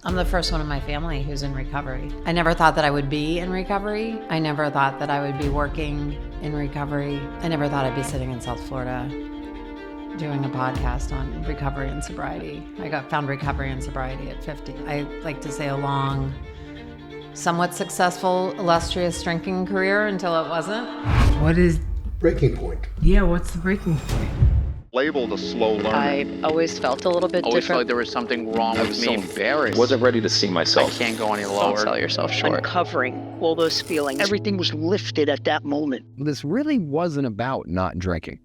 I'm the first one in my family who's in recovery. I never thought that I would be in recovery. I never thought that I would be working in recovery. I never thought I'd be sitting in South Florida doing a podcast on recovery and sobriety. I found recovery and sobriety at 50. I like to say a long, somewhat successful, illustrious drinking career until it wasn't. What is breaking point? Yeah, what's the breaking point? Labeled a slow learner. I always felt a little bit always different. felt like there was something wrong with me. Embarrassed. Wasn't ready to see myself. I can't go any lower. Don't sell yourself short. Uncovering all those feelings. Everything was lifted at that moment. This really wasn't about not drinking.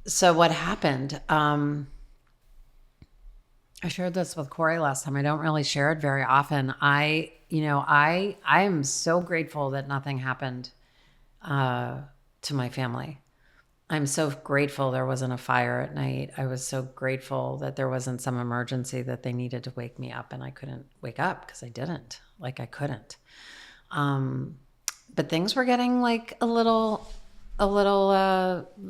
So what happened? I shared this with Corey last time. I don't really share it very often. I am so grateful that nothing happened to my family. I'm so grateful there wasn't a fire at night. I was so grateful that there wasn't some emergency that they needed to wake me up and I couldn't wake up because I didn't. I couldn't. But things were getting a little,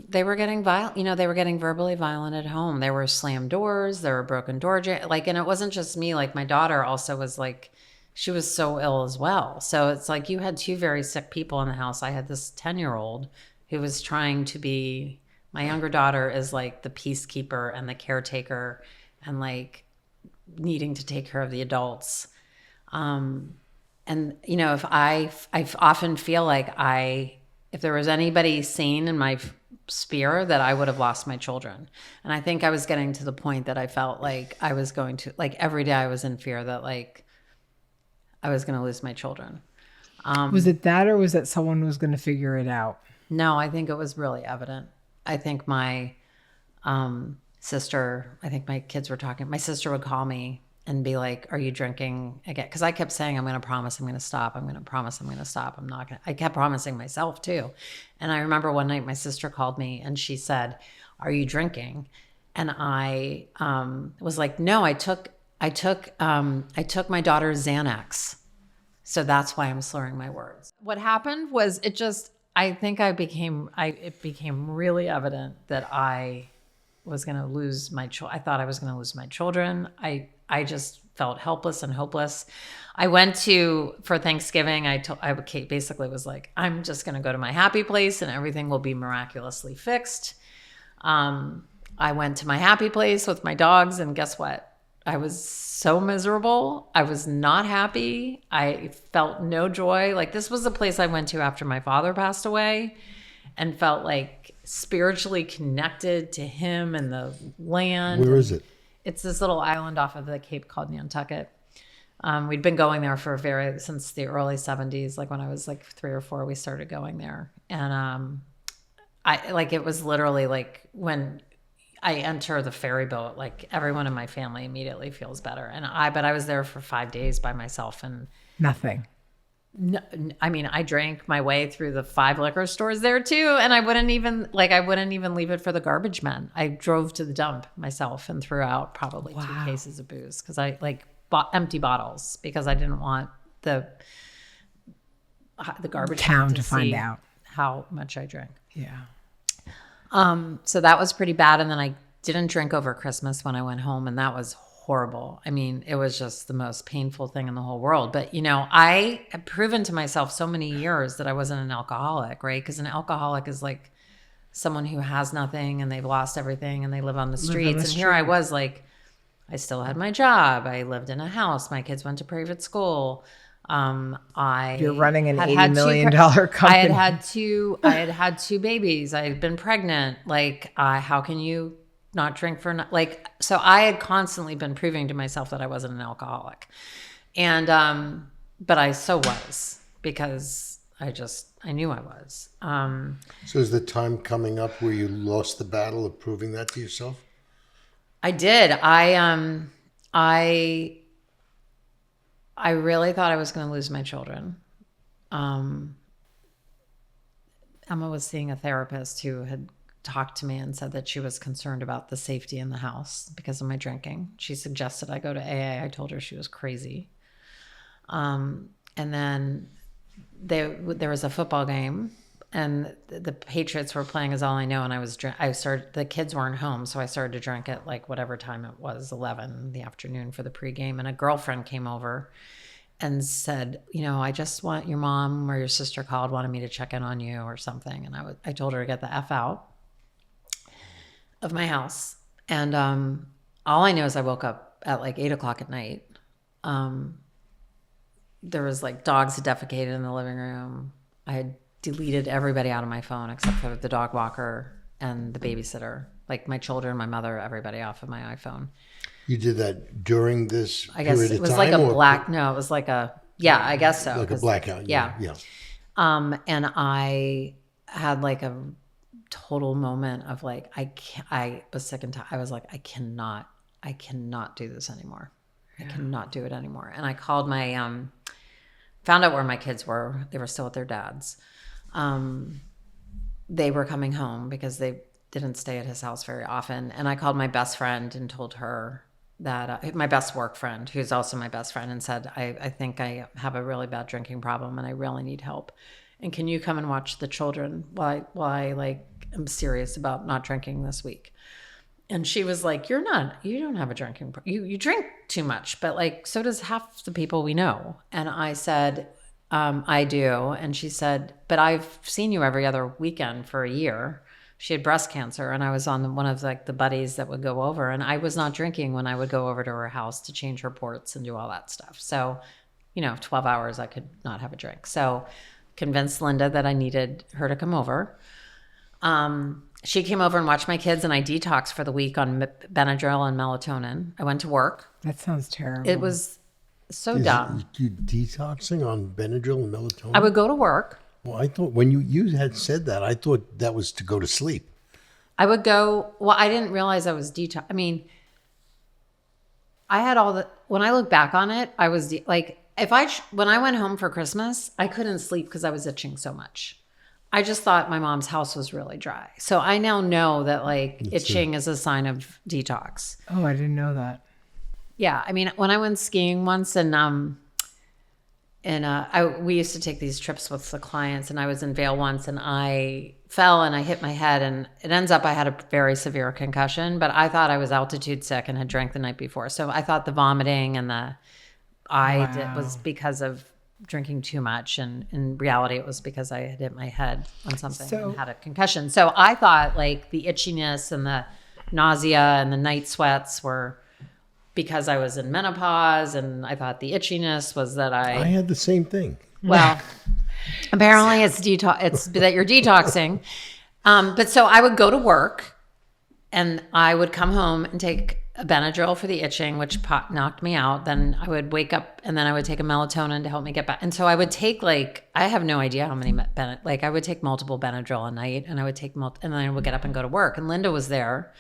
they were getting violent. They were getting verbally violent at home. There were slammed doors, there were broken door jams. And it wasn't just me. My daughter also was she was so ill as well. So it's you had two very sick people in the house. I had this 10-year-old who was trying to be, my younger daughter is the peacekeeper and the caretaker and needing to take care of the adults. And if I often feel if there was anybody sane in my sphere, that I would have lost my children. And I think I was getting to the point that I felt I was going to, every day I was in fear that I was going to lose my children. Was it that, or was that someone was going to figure it out? No, I think it was really evident. I think my sister, my kids were talking. My sister would call me and be like, "Are you drinking again?" Because I kept saying, "I'm going to promise I'm going to stop. I'm going to promise I'm going to stop. I'm not going to." I kept promising myself too. And I remember one night my sister called me and she said, "Are you drinking?" And I was like, "No, I took my daughter's Xanax. So that's why I'm slurring my words." What happened was it became really evident that I was going to lose my children. I thought I was going to lose my children. I just felt helpless and hopeless. I went for Thanksgiving. Kate basically was like, "I'm just going to go to my happy place and everything will be miraculously fixed." I went to my happy place with my dogs and guess what? I was so miserable. I was not happy. I felt no joy. This was the place I went to after my father passed away and felt spiritually connected to him and the land. Where is it? It's this little island off of the Cape called Nantucket. We'd been going there since the early 70s. When I was 3 or 4, we started going there. And it was literally when I enter the ferry boat, everyone in my family immediately feels better. But I was there for 5 days by myself and nothing. No, I drank my way through the 5 liquor stores there too. And I wouldn't even leave it for the garbage men. I drove to the dump myself and threw out probably 2 cases of booze because I bought empty bottles because I didn't want the garbage town to find out how much I drank. Yeah. So that was pretty bad. And then I didn't drink over Christmas when I went home, and that was horrible. It was just the most painful thing in the whole world. But, I have proven to myself so many years that I wasn't an alcoholic, right? Because an alcoholic is someone who has nothing and they've lost everything and they live on the streets. And here I was I still had my job. I lived in a house. My kids went to private school. You're running an $80 million company. I had had 2 babies. I had been pregnant. How can you not drink for so I had constantly been proving to myself that I wasn't an alcoholic. And, but I so was because I knew I was. So is the time coming up where you lost the battle of proving that to yourself? I did. I really thought I was going to lose my children. Emma was seeing a therapist who had talked to me and said that she was concerned about the safety in the house because of my drinking. She suggested I go to AA. I told her she was crazy. And then there was a football game and the Patriots were playing Is All I Know, and the kids weren't home, so I started to drink at like whatever time it was, 11 in the afternoon for the pregame, and a girlfriend came over and said, I just want your mom or your sister wanted me to check in on you or something, and I told her to get the F out of my house, and all I know is I woke up at like 8:00 at night. There was like dogs had defecated in the living room. I had deleted everybody out of my phone except for the dog walker and the babysitter, like my children, my mother, everybody off of my iPhone. You did that during this I guess period it was of like time, it was like I guess so. like a blackout. Yeah. Yeah. And I had like a total moment of like, I was sick and tired. I was like, I cannot do this anymore. I cannot do it anymore. And I called found out where my kids were. They were still at their dad's. They were coming home because they didn't stay at his house very often. And I called my best friend and told her that my best work friend, who's also my best friend, and said, I think I have a really bad drinking problem and I really need help. And can you come and watch the children while I like am serious about not drinking this week? And she was like, you don't have a drinking problem. You drink too much, but like, so does half the people we know. And I said, I do. And she said, but I've seen you every other weekend for a year. She had breast cancer, and I was on one of like the buddies that would go over, and I was not drinking when I would go over to her house to change her ports and do all that stuff. So, 12 hours, I could not have a drink. So convinced Linda that I needed her to come over. She came over and watched my kids, and I detoxed for the week on Benadryl and melatonin. I went to work. That sounds terrible. It was so dumb. You detoxing on Benadryl and melatonin? I would go to work. Well, I thought when you had said that, I thought that was to go to sleep. I would go, I didn't realize I was detox. I mean, I had when I look back on it, I was when I went home for Christmas, I couldn't sleep because I was itching so much. I just thought my mom's house was really dry. So I now know that itching is a sign of detox. Oh, I didn't know that. Yeah. I mean, when I went skiing once we used to take these trips with the clients, and I was in Vail once, and I fell and I hit my head, and it ends up I had a very severe concussion, but I thought I was altitude sick and had drank the night before. So I thought the vomiting and was because of drinking too much, and in reality it was because I had hit my head on something and had a concussion. So I thought like the itchiness and the nausea and the night sweats were because I was in menopause, and I thought the itchiness was that I had the same thing. Well, apparently it's that you're detoxing. But so I would go to work, and I would come home and take a Benadryl for the itching, which knocked me out. Then I would wake up, and then I would take a melatonin to help me get back. And so I would take I have no idea how many I would take multiple Benadryl a night, and I would take and then I would get up and go to work. And Linda was there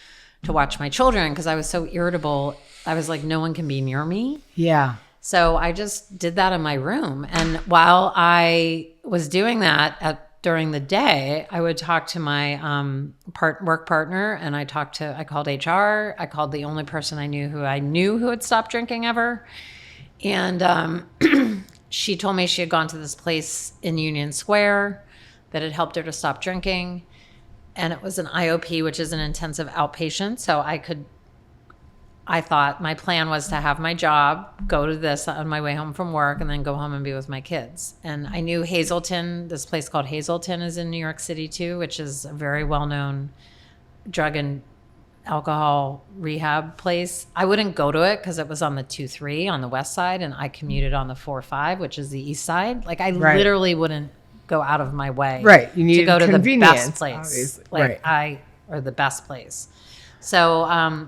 to watch my children because I was so irritable. I was like, no one can be near me. Yeah. So I just did that in my room. And while I was doing that during the day, I would talk to my work partner, and I called HR. I called the only person I knew who had stopped drinking ever. And she told me she had gone to this place in Union Square that had helped her to stop drinking. And it was an IOP, which is an intensive outpatient. So I thought my plan was to have my job, go to this on my way home from work, and then go home and be with my kids. And I knew Hazleton, this place called Hazleton is in New York City too, which is a very well-known drug and alcohol rehab place. I wouldn't go to it because it was on the 2-3 on the west side, and I commuted on the 4-5, which is the east side. Literally wouldn't go out of my way you to go to the best place. Obviously. Or the best place. So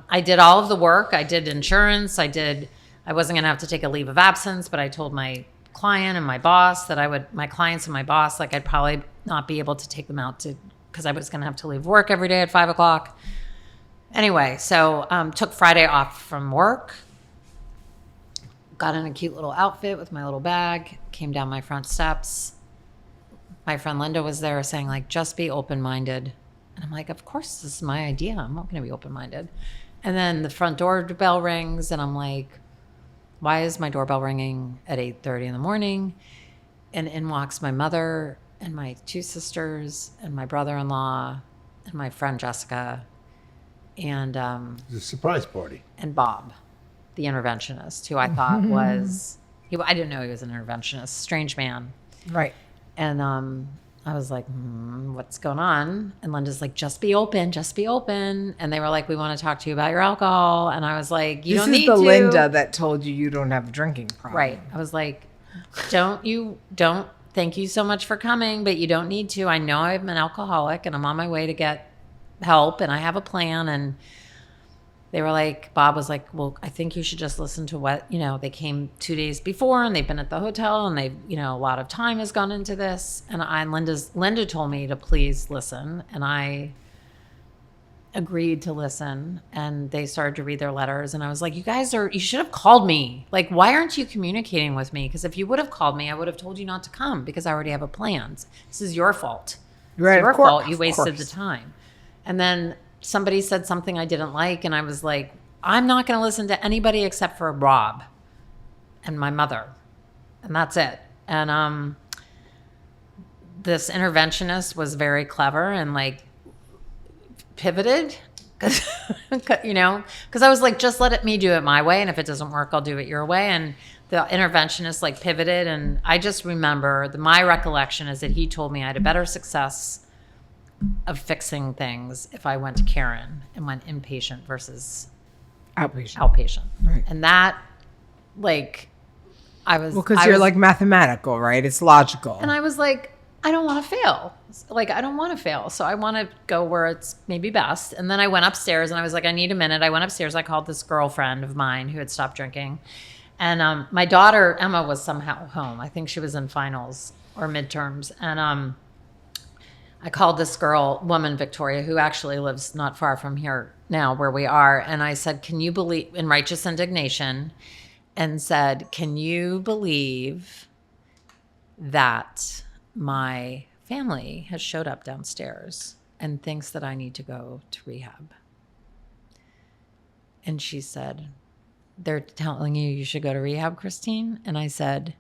I did all of the work. I did insurance. I wasn't going to have to take a leave of absence, but I told my client and my boss that my clients and my boss, I'd probably not be able to take them out because I was going to have to leave work every day at 5:00. Anyway, so took Friday off from work, got in a cute little outfit with my little bag, came down my front steps. My friend Linda was there saying just be open-minded. And I'm like, of course, this is my idea. I'm not going to be open-minded. And then the front doorbell rings, and I'm like, why is my doorbell ringing at 8:30 in the morning? And in walks my mother and my 2 sisters and my brother-in-law and my friend Jessica and It's a surprise party. and Bob, the interventionist, who I thought was I didn't know he was an interventionist, strange man. Right. And I was like, what's going on? And Linda's like, just be open. And they were like, we want to talk to you about your alcohol. And I was like, you don't need to. This is the Linda that told you don't have a drinking problem. Right. I was like, don't thank you so much for coming, but you don't need to. I know I'm an alcoholic and I'm on my way to get help and I have a plan. And they were like, Bob was like, well, I think you should just listen to what, they came 2 days before and they've been at the hotel and they've, a lot of time has gone into this. And Linda told me to please listen. And I agreed to listen, and they started to read their letters. And I was like, you should have called me. Like, why aren't you communicating with me? Because if you would have called me, I would have told you not to come because I already have a plan. This is your fault. Right, It's your of course, fault. You of wasted course. the time. And then somebody said something I didn't like, and I was like, I'm not going to listen to anybody except for Rob and my mother. And that's it. And this interventionist was very clever and like pivoted because I was like, just let me do it my way. And if it doesn't work, I'll do it your way. And the interventionist like pivoted. And I just remember my recollection is that he told me I had a better success of fixing things if I went to CARON and went inpatient versus outpatient. Right. And that, like, because you're like mathematical, right? It's logical. and I was like, I don't want to fail. Like, I don't want to fail. So I want to go where it's maybe best. And then I went upstairs and I was like, I need a minute. I went upstairs. I called this girlfriend of mine who had stopped drinking. And my daughter, Emma, was somehow home. I think she was in finals or midterms. And I called this woman, Victoria, who actually lives not far from here now where we are. And I said, can you believe, in righteous indignation, and said, can you believe that my family has showed up downstairs and thinks that I need to go to rehab? And she said, they're telling you should go to rehab, Christine? And I said,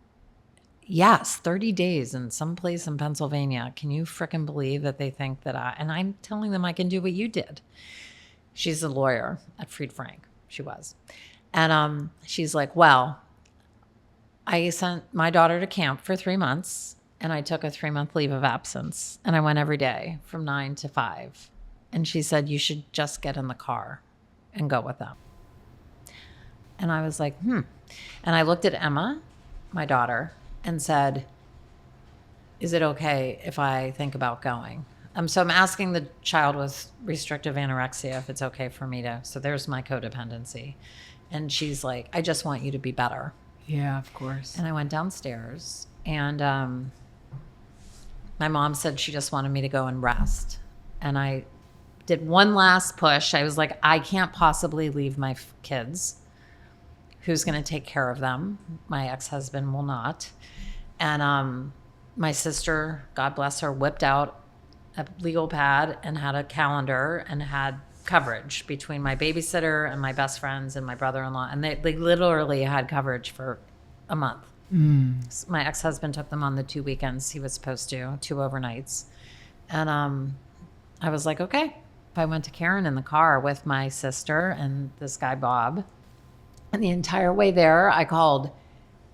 yes, 30 days in some place in Pennsylvania. Can you frickin' believe that they think that and I'm telling them I can do what you did. She's a lawyer at Fried Frank. She was. And she's like, well, I sent my daughter to camp for 3 months and I took a 3-month leave of absence and I went every day from 9 to 5. And she said, you should just get in the car and go with them. And I was like, And I looked at Emma, my daughter, and said, is it okay if I think about going? So I'm asking the child with restrictive anorexia if it's okay for me to. So there's my codependency. And she's like, I just want you to be better. Yeah, of course. And I went downstairs and my mom said she just wanted me to go and rest. And I did one last push. I was like, I can't possibly leave my kids. Who's going to take care of them? My ex-husband will not. And my sister, God bless her, whipped out a legal pad and had a calendar and had coverage between my babysitter and my best friends and my brother-in-law. And they literally had coverage for a month. So my ex-husband took them on the 2 weekends he was supposed to, 2 overnights. And I was like, okay. I went to CARON in the car with my sister and this guy, Bob. And the entire way there, I called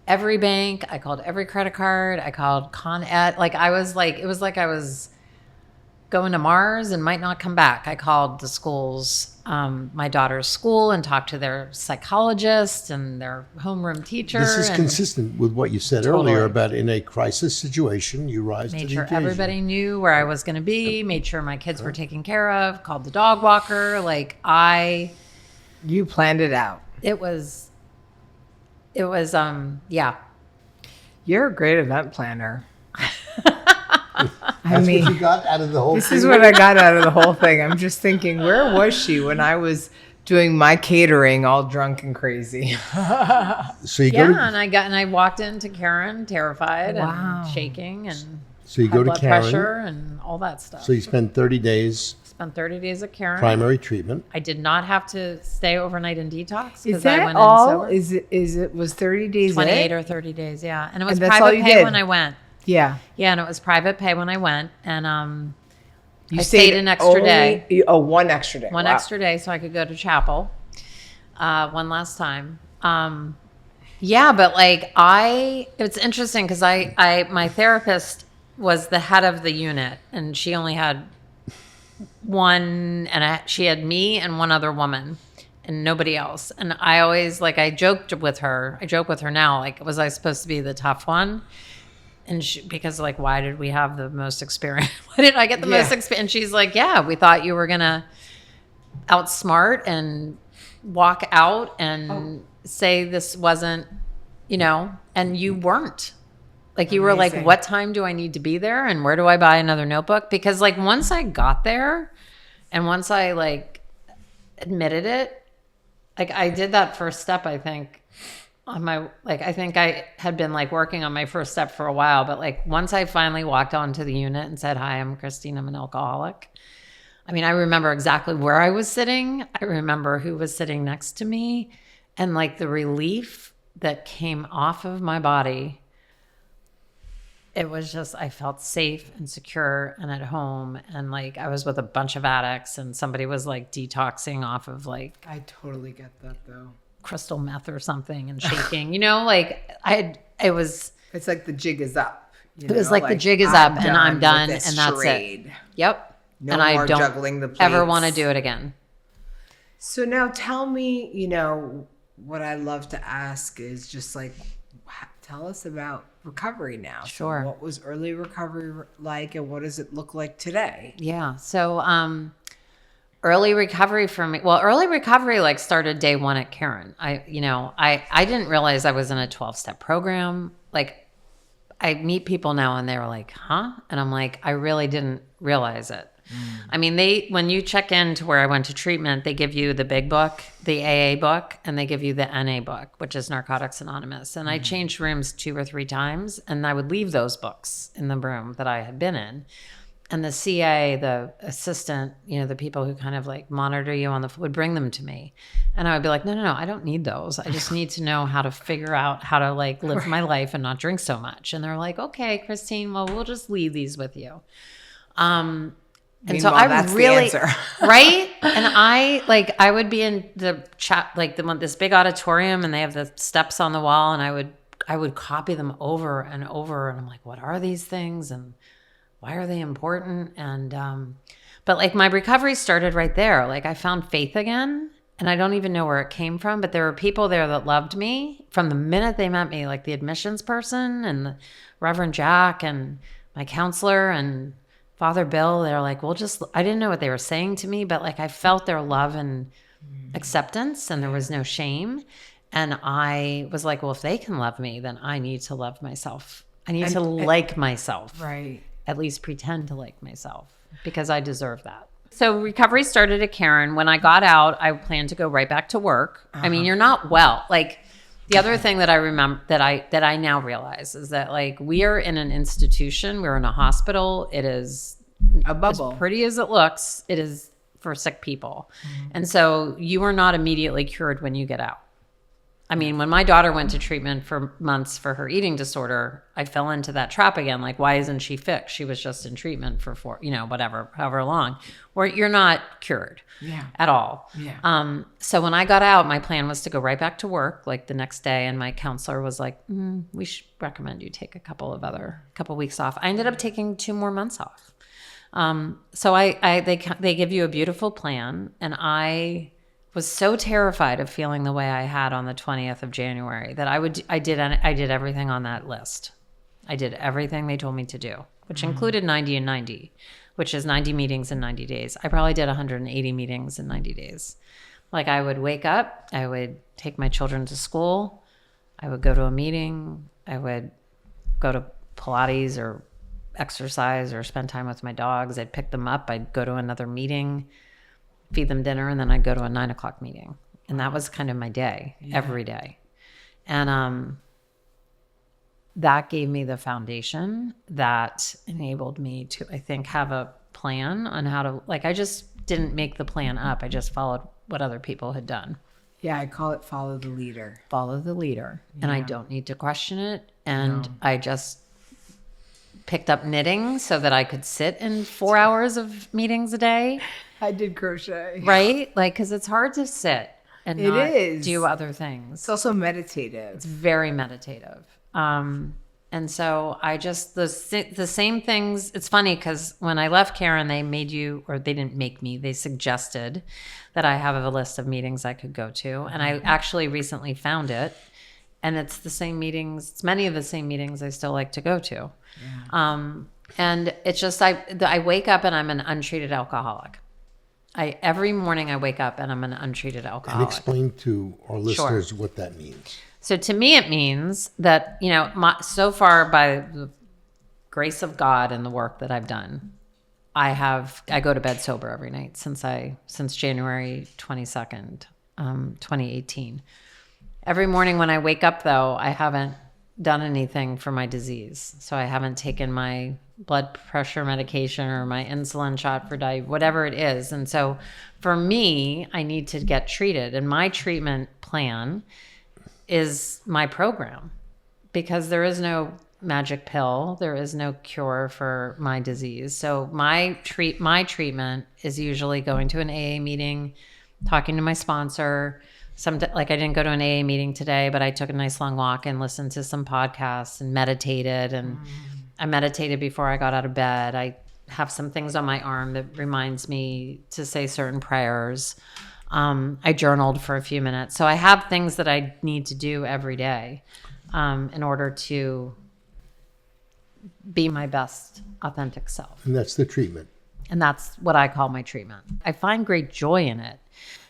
every bank. I called every credit card. I called Con Ed. It was like I was going to Mars and might not come back. I called the schools, my daughter's school, and talked to their psychologist and their homeroom teacher. This is consistent with what you said earlier about in a crisis situation, you rise to the made sure occasion. everybody knew where I was going to be, made sure my kids were taken care of, called the dog walker. You planned it out. It was, yeah. You're a great event planner. That's what you got out of the whole This thing? is what I got out of the whole thing. I'm just thinking, where was she when I was doing my catering all drunk and crazy? So you go to, And I walked into CARON terrified Wow. and shaking and so you had go to blood CARON. pressure and all that stuff. So you spend 30 days Spent 30 days at CARON. primary treatment. I did not have to stay overnight in detox Is because I that went all? in sober. Is it was 30 days 28 in? or 30 days, yeah. And it was And that's all private you pay did? when I went. Yeah. Yeah, and it was private pay when I went, and You I stayed an extra day. Oh, one extra day. One Wow. extra day so I could go to chapel one last time. Yeah, but like it's interesting because my therapist was the head of the unit, and she only had one, and she had me and one other woman and nobody else. And I always, like, I joke with her now, like, was I supposed to be the tough one? And because like, why did we have the most experience? Why did I get the most experience? And she's like, yeah, we thought you were going to outsmart and walk out and say this wasn't, and you weren't. Like, you were like, what time do I need to be there? And where do I buy another notebook? Because like, once I got there and once I like admitted it, like I did that first step, I think, on my, like, I think I had been like working on my first step for a while, but like once I finally walked onto the unit and said, hi, I'm Christine, I'm an alcoholic. I mean, I remember exactly where I was sitting. I remember who was sitting next to me, and like the relief that came off of my body. It was just, I felt safe and secure and at home. And like, I was with a bunch of addicts, and somebody was like detoxing off of like, I totally get that though. crystal meth or something and shaking, like It's like the jig is up. It was like the jig is up and I'm done, and that's it. Yep. No and more I don't juggling the plates. ever want to do it again. So now tell me, what I love to ask is just like, tell us about recovery now. Sure. So what was early recovery like, and what does it look like today? Yeah. So early recovery for me, early recovery like started day one at CARON. I didn't realize I was in a 12-step program. Like, I meet people now and they're like, huh? And I'm like, I really didn't realize it. I mean, when you check into where I went to treatment, they give you the big book, the AA book, and they give you the NA book, which is Narcotics Anonymous. And I changed rooms 2 or 3 times, and I would leave those books in the room that I had been in. And the CA, the assistant, the people who kind of like monitor you would bring them to me. And I would be like, no, I don't need those. I just need to know how to figure out how to like live my life and not drink so much. And they're like, okay, Christine, we'll just leave these with you. And so I that's really, the answer. right? And I would be in the chat, like this big auditorium, and they have the steps on the wall, and I would copy them over and over. And I'm like, what are these things? And why are they important? And, but like my recovery started right there. Like I found faith again, and I don't even know where it came from, but there were people there that loved me from the minute they met me, like the admissions person and the Reverend Jack and my counselor and Father Bill. They're like, I didn't know what they were saying to me, but like I felt their love and acceptance, and there was no shame. And I was like, well, if they can love me, then I need to love myself. I need to like myself. Right. At least pretend to like myself, because I deserve that. So recovery started at CARON. When I got out, I planned to go right back to work. I mean, you're not well. Like the other thing that I remember that I now realize is that like we are in an institution, we're in a hospital. It is A bubble. as pretty as it looks. It is for sick people. And so you are not immediately cured when you get out. I mean, when my daughter went to treatment for months for her eating disorder, I fell into that trap again. Like, why isn't she fixed? She was just in treatment for however long. Or you're not cured at all. Yeah. So when I got out, my plan was to go right back to work like the next day. And my counselor was like, we should recommend you take a couple weeks off. I ended up taking 2 more months off. So they give you a beautiful plan, and I was so terrified of feeling the way I had on the 20th of January that I did everything on that list. I did everything they told me to do, which included 90 and 90, which is 90 meetings in 90 days. I probably did 180 meetings in 90 days. Like I would wake up, I would take my children to school, I would go to a meeting, I would go to Pilates or exercise or spend time with my dogs. I'd pick them up, I'd go to another meeting, feed them dinner, and then I'd go to a 9:00 meeting. And that was kind of my day, every day. And that gave me the foundation that enabled me to, I think, have a plan on how to, like, I just didn't make the plan up. I just followed what other people had done. Yeah, I call it follow the leader. Follow the leader. And I don't need to question it. And I just picked up knitting so that I could sit in 4 hours of meetings a day. I did crochet. Right? Like, because it's hard to sit and It not is. do other things. It's also meditative. It's very meditative. And so I just, the same things, it's funny because when I left CARON, they made you, or they didn't make me, they suggested that I have a list of meetings I could go to. And I actually recently found it. And it's the same meetings, it's many of the same meetings I still like to go to. Yeah. And it's just, I wake up and I'm an untreated alcoholic. Every morning I wake up and I'm an untreated And alcoholic. explain to our listeners what that means. So to me, it means that, so far by the grace of God and the work that I've done, I go to bed sober every night since January 22nd, 2018. Every morning when I wake up, though, I haven't done anything for my disease. So I haven't taken my blood pressure medication or my insulin shot for diabetes, whatever it is. And so for me, I need to get treated. And my treatment plan is my program, because there is no magic pill. There is no cure for my disease. So my treatment is usually going to an AA meeting, talking to my sponsor. Like I didn't go to an AA meeting today, but I took a nice long walk and listened to some podcasts and meditated. And I meditated before I got out of bed. I have some things on my arm that reminds me to say certain prayers. I journaled for a few minutes. So I have things that I need to do every day in order to be my best authentic self. And that's the treatment. And that's what I call my treatment. I find great joy in it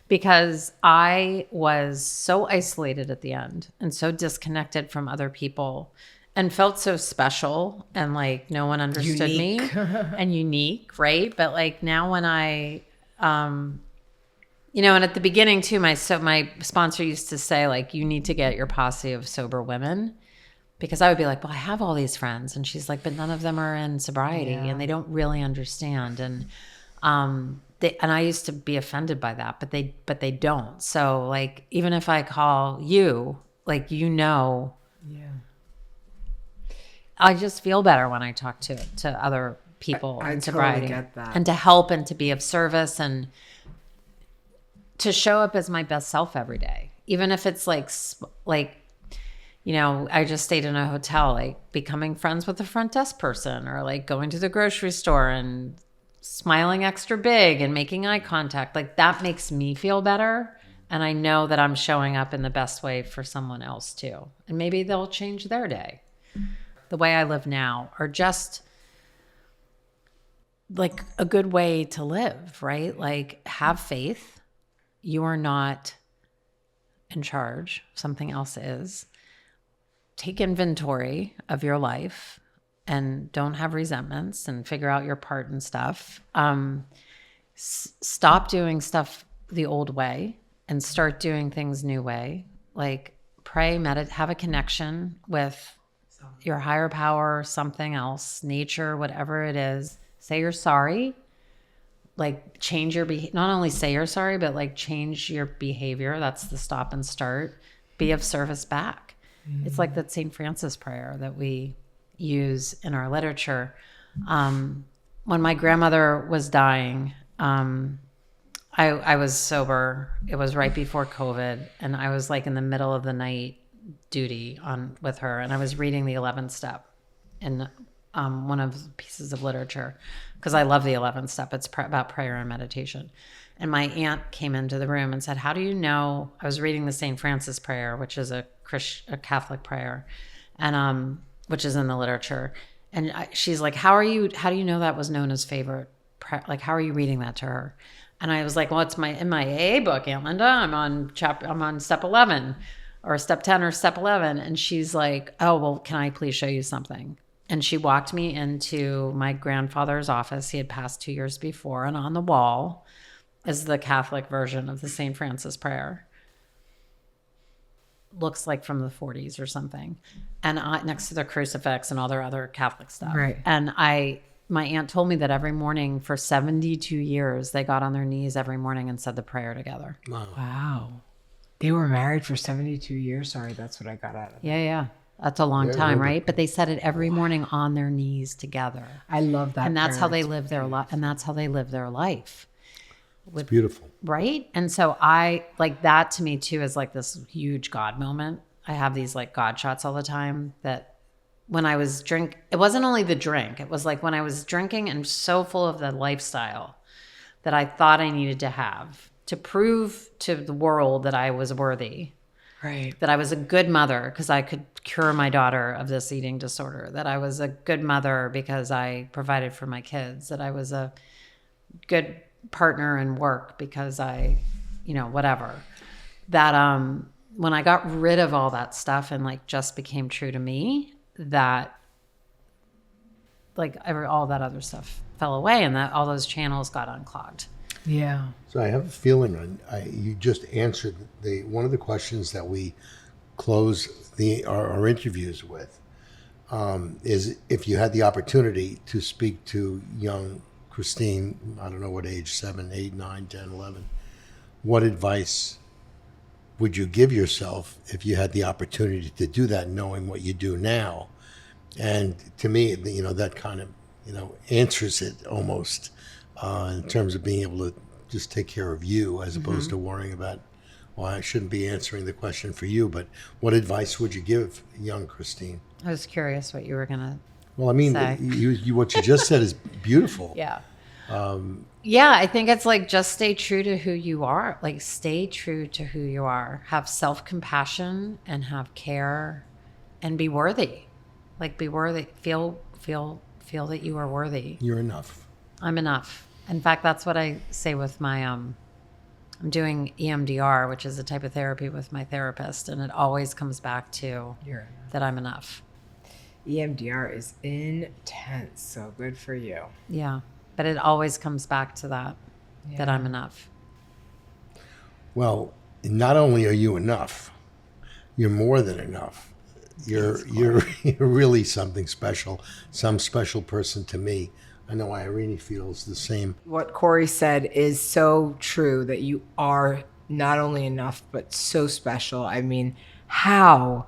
because I was so isolated at the end and so disconnected from other people and felt so special and like no one understood me and unique, right? But like now when I, and at the beginning too, my sponsor used to say like, you need to get your posse of sober women, because I would be like, well, I have all these friends. And she's like, but none of them are in sobriety and they don't really understand. And, and I used to be offended by that, but they don't. So like, even if I call you, like, I just feel better when I talk to other people I in sobriety, totally get that. and to help and to be of service and to show up as my best self every day, even if it's like, I just stayed in a hotel, like becoming friends with the front desk person, or like going to the grocery store and smiling extra big and making eye contact. Like that makes me feel better. And I know that I'm showing up in the best way for someone else too. And maybe they'll change their day. The way I live now, or just like a good way to live, right? Like have faith. You are not in charge. Something else is. Take inventory of your life and don't have resentments and figure out your part and stuff. Stop doing stuff the old way and start doing things new way. Like pray, meditate, have a connection with your higher power, something else, nature, whatever it is. Say you're sorry. Like change your not only say you're sorry, but like change your behavior. That's the stop and start. Be of service back. It's like that St. Francis prayer that we use in our literature. When my grandmother was dying, I was sober. It was right before COVID, and I was like in the middle of the night duty with her, and I was reading the 11th step in one of the pieces of literature, because I love the 11th step. It's about prayer and meditation. And my aunt came into the room and said, how do you know? I was reading the St. Francis prayer, which is a Catholic prayer, and which is in the literature. And she's like, how do you know that was known as favorite prayer? Like, how are you reading that to her? And I was like, well, it's in my AA book, Aunt Linda. I'm on step 11 or step 10 or step 11. And she's like, oh, well, can I please show you something? And she walked me into my grandfather's office. He had passed 2 years before. And on the wall is the Catholic version of the St. Francis prayer. Looks like from the 40s or something. And next to the crucifix and all their other Catholic stuff. Right. And my aunt told me that every morning for 72 years, they got on their knees every morning and said the prayer together. Wow. They were married for 72 years? Sorry, that's what I got out of it. Yeah. That's a long Yeah, time, yeah. right? But they said it every morning on their knees together. I love that. And that's how they parent. live their life. And that's how they live their life. It's beautiful. Right. And so I like that to me too is like this huge God moment. I have these like God shots all the time that when I was it wasn't only the drink. It was like when I was drinking and so full of the lifestyle that I thought I needed to have to prove to the world that I was worthy. Right. That I was a good mother because I could cure my daughter of this eating disorder. That I was a good mother because I provided for my kids. That I was a good partner in work because I, whatever. That when I got rid of all that stuff and like just became true to me, that like all that other stuff fell away and that all those channels got unclogged. Yeah. So I have a feeling you just answered one of the questions that we close our interviews with is if you had the opportunity to speak to young Christine, I don't know what age, 7, 8, 9, 10, 11, what advice would you give yourself if you had the opportunity to do that, knowing what you do now? And to me, that kind of, answers it almost in terms of being able to just take care of you as opposed to worrying about, well, I shouldn't be answering the question for you, but what advice would you give young Christine? I was curious what you were going to Well, I mean, say. what you just said is beautiful. Yeah. Yeah, I think it's like just stay true to who you are. Like stay true to who you are. Have self-compassion and have care and be worthy. Like be worthy. Feel that you are worthy. You're enough. I'm enough. In fact, that's what I say with my I'm doing EMDR, which is a type of therapy with my therapist, and it always comes back to that I'm enough. EMDR is intense, so good for you. Yeah. But it always comes back to that I'm enough. Well, not only are you enough, you're more than enough. You're really something special, some special person to me. I know Irene feels the same. What Corey said is so true, that you are not only enough, but so special. I mean, how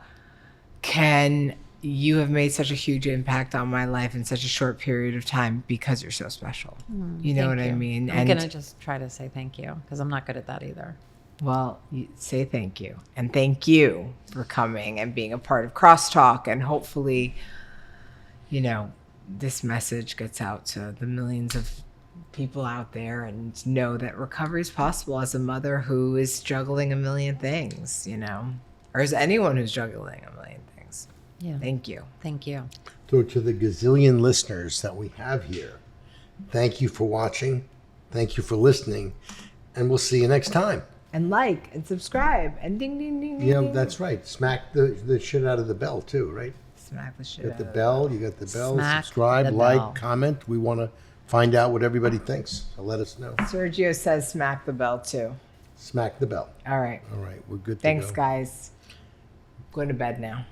can you have made such a huge impact on my life in such a short period of time because you're so special? You know what I mean? I'm going to just try to say thank you because I'm not good at that either. Well, you say thank you. And thank you for coming and being a part of Crosstalk. And hopefully, this message gets out to the millions of people out there and know that recovery is possible as a mother who is juggling a million things, or as anyone who's juggling a million things. Yeah. Thank you. Thank you. So to the gazillion listeners that we have here, thank you for watching. Thank you for listening. And we'll see you next time. And like and subscribe and ding, ding, ding, ding. Yeah, ding. that's right. Smack the shit out of the bell too, right? Smack the shit You got the out of bell, you got the bell, Smack subscribe, the like, bell. comment. We want to find out what everybody thinks. So let us know. Sergio says smack the bell too. Smack the bell. All right. All right, we're good to Thanks, go. guys. Going to bed now.